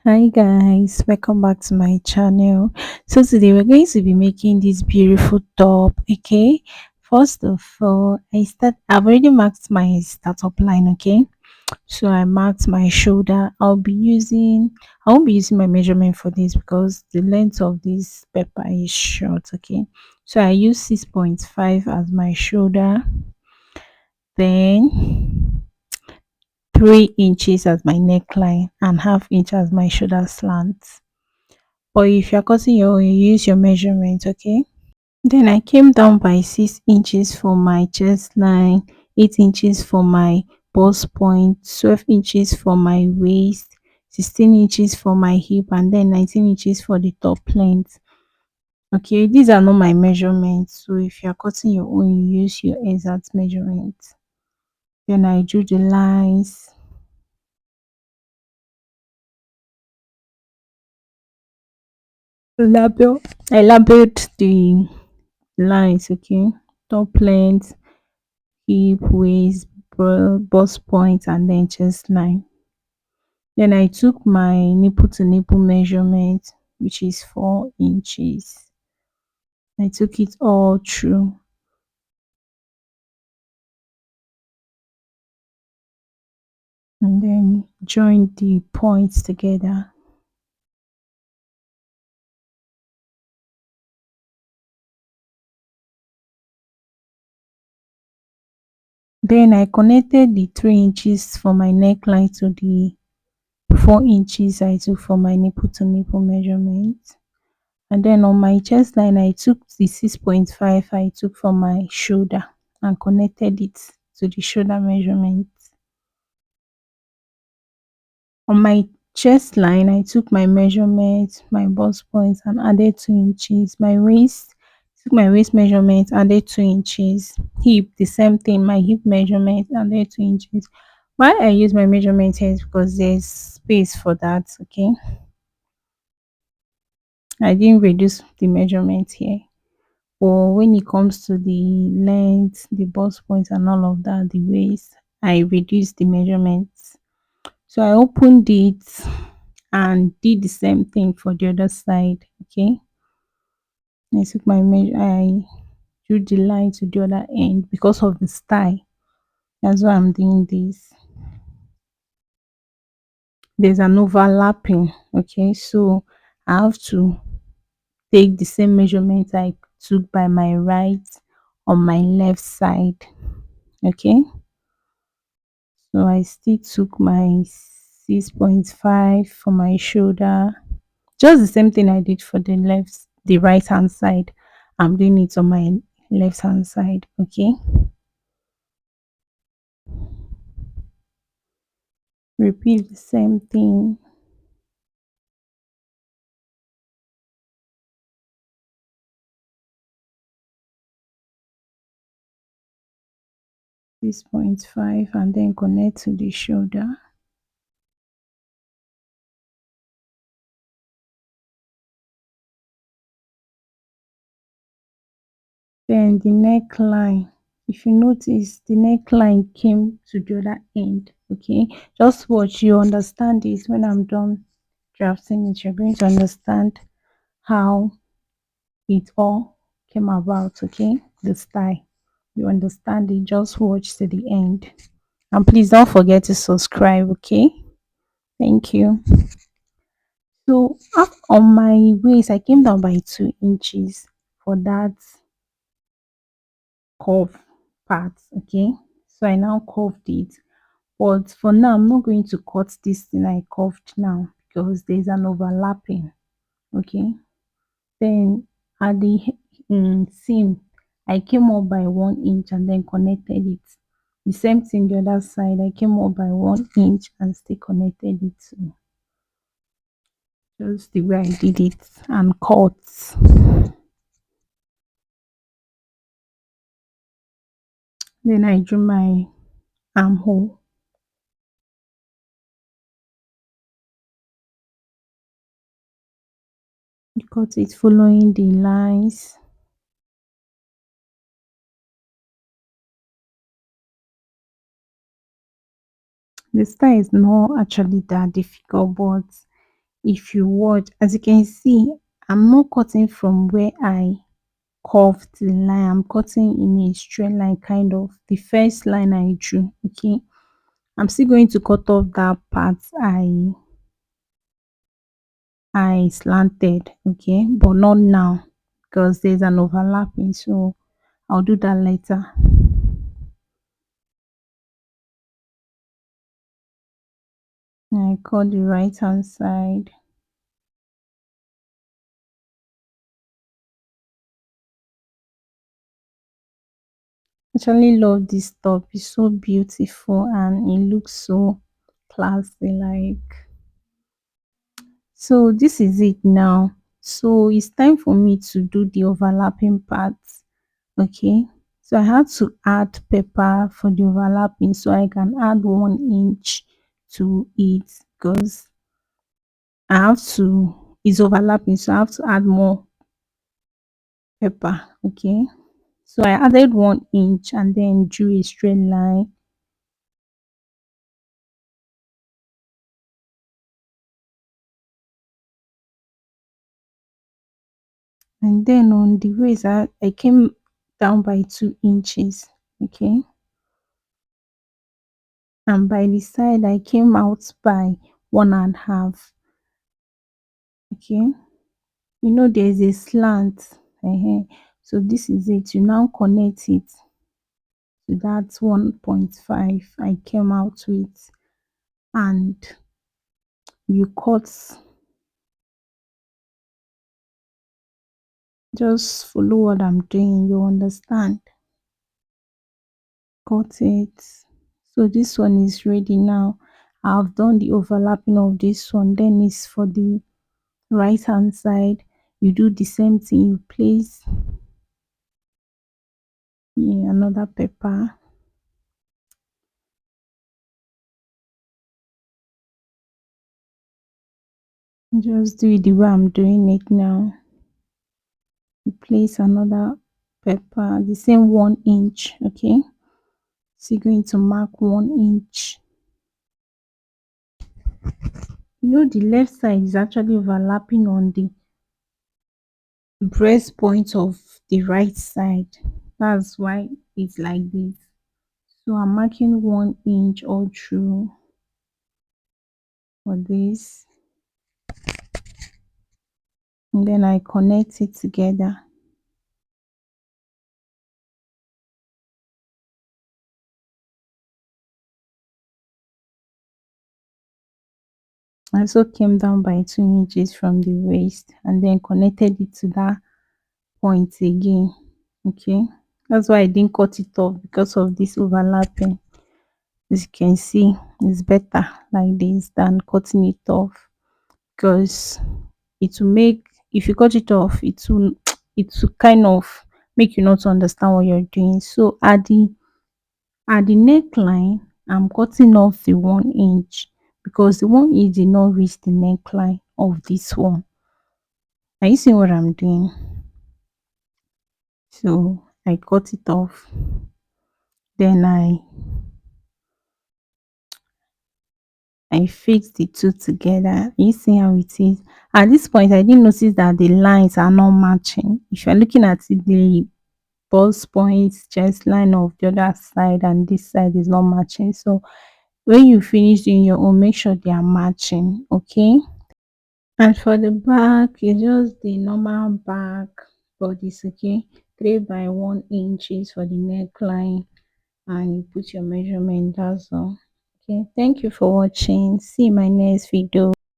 Hi guys, welcome back to my channel. So today we're going to be making this beautiful top. Okay, first of all, I've already marked my startup line. Okay, so I marked my shoulder. I won't be using my measurement for this because the length of this paper is short. Okay, so I use 6.5 as my shoulder, then 3 inches as my neckline, and half inch as my shoulder slant. But if you're cutting your own, you use your measurement, okay? Then I came down by 6 inches for my chest line, 8 inches for my bust point, 12 inches for my waist, 16 inches for my hip, and then 19 inches for the top length. Okay, these are not my measurements. So if you're cutting your own, you use your exact measurement. Then I drew the lines. Label. I labeled the lines, okay? Top length, hip, waist, bust point, and then chest line. Then I took my nipple to nipple measurement, which is 4 inches. I took it all through and then joined the points together. Then I connected the 3 inches for my neckline to the 4 inches I took for my nipple to nipple measurement. And then on my chest line, I took the 6.5 I took from my shoulder and connected it to the shoulder measurement. On my chest line, I took my measurement, my bust points, and added 2 inches. My waist, took my waist measurement, added 2 inches. Hip, the same thing, my hip measurement, added 2 inches. Why I use my measurement here is because there's space for that, okay? I didn't reduce the measurement here. But when it comes to the length, the bust point, and all of that, the waist, I reduced the measurements. So I opened it and did the same thing for the other side. Okay, I took my measure, I drew the line to the other end because of the style. That's why I'm doing this. There's an overlapping. Okay, so I have to take the same measurement I took by my right on my left side. Okay, so I still took my 6.5 for my shoulder. Just the same thing I did for the right hand side. I'm doing it on my left hand side. Okay. Repeat the same thing. 6.5 and then connect to the shoulder. Then the neckline. If you notice, the neckline came to the other end. Okay. Just watch, you understand this. When I'm done drafting it, you're going to understand how it all came about. Okay, the style, you understand it. Just watch to the end, and please don't forget to subscribe. Okay, thank you. So up on my waist, I came down by 2 inches for that curve part. Okay, so I now curved it, but for now I'm not going to cut this thing I curved now because there's an overlapping. Okay, then at the seam, I came up by 1 inch and then connected it. The same thing the other side, I came up by 1 inch and still connected it to just the way I did it and cut. Then I drew my armhole. Cut it following the lines. The style is not actually that difficult, but If you watch, as you can see, I'm not cutting from where I curved the line. I'm cutting in a straight line, kind of the first line I drew. Okay, I'm still going to cut off that part I slanted. Okay, but not now because there's an overlapping, so I'll do that later. I cut the right hand side. Actually love this top. It's so beautiful and it looks so classy. Like, so this is it now. So it's time for me to do the overlapping parts. Okay, so I had to add paper for the overlapping so I can add 1 inch to it because I have to, it's overlapping, so I have to add more paper. Okay, so I added 1 inch and then drew a straight line. And then on the waist, I came down by 2 inches. Okay, and by the side I came out by 1.5. Okay, you know there's a slant. So this is it. You now connect it to that 1.5 I came out with, and you cut. Just follow what I'm doing, you understand. Got it. So this one is ready now. I've done the overlapping of this one. Then it's for the right hand side. You do the same thing. You place, yeah, another paper. Just do it the way I'm doing it now. You place another paper, the same 1 inch. Okay, so you're going to mark 1 inch. You know the left side is actually overlapping on the breast point of the right side. That's why it's like this. So I'm marking 1 inch all through for this, and then I connect it together. I also came down by 2 inches from the waist and then connected it to that point again. Okay, that's why I didn't cut it off because of this overlapping. As you can see, it's better like this than cutting it off, because it will make, if you cut it off, it will it will kind of make you not to understand what you're doing. So at the neckline, I'm cutting off the 1 inch because the 1 inch did not reach the neckline of this one. Are you seeing what I'm doing? So I cut it off. Then I fixed the two together. You see how it is. At this point, I didn't notice that the lines are not matching. If you're looking at it, the bust points, chest line of the other side and this side is not matching. So when you finish doing your own, make sure they are matching. Okay. And for the back, it's just the normal back bodies. Okay, 3 by 1 inches for the neckline, and you put your measurement. That's all. Okay, thank you for watching. See you in my next video.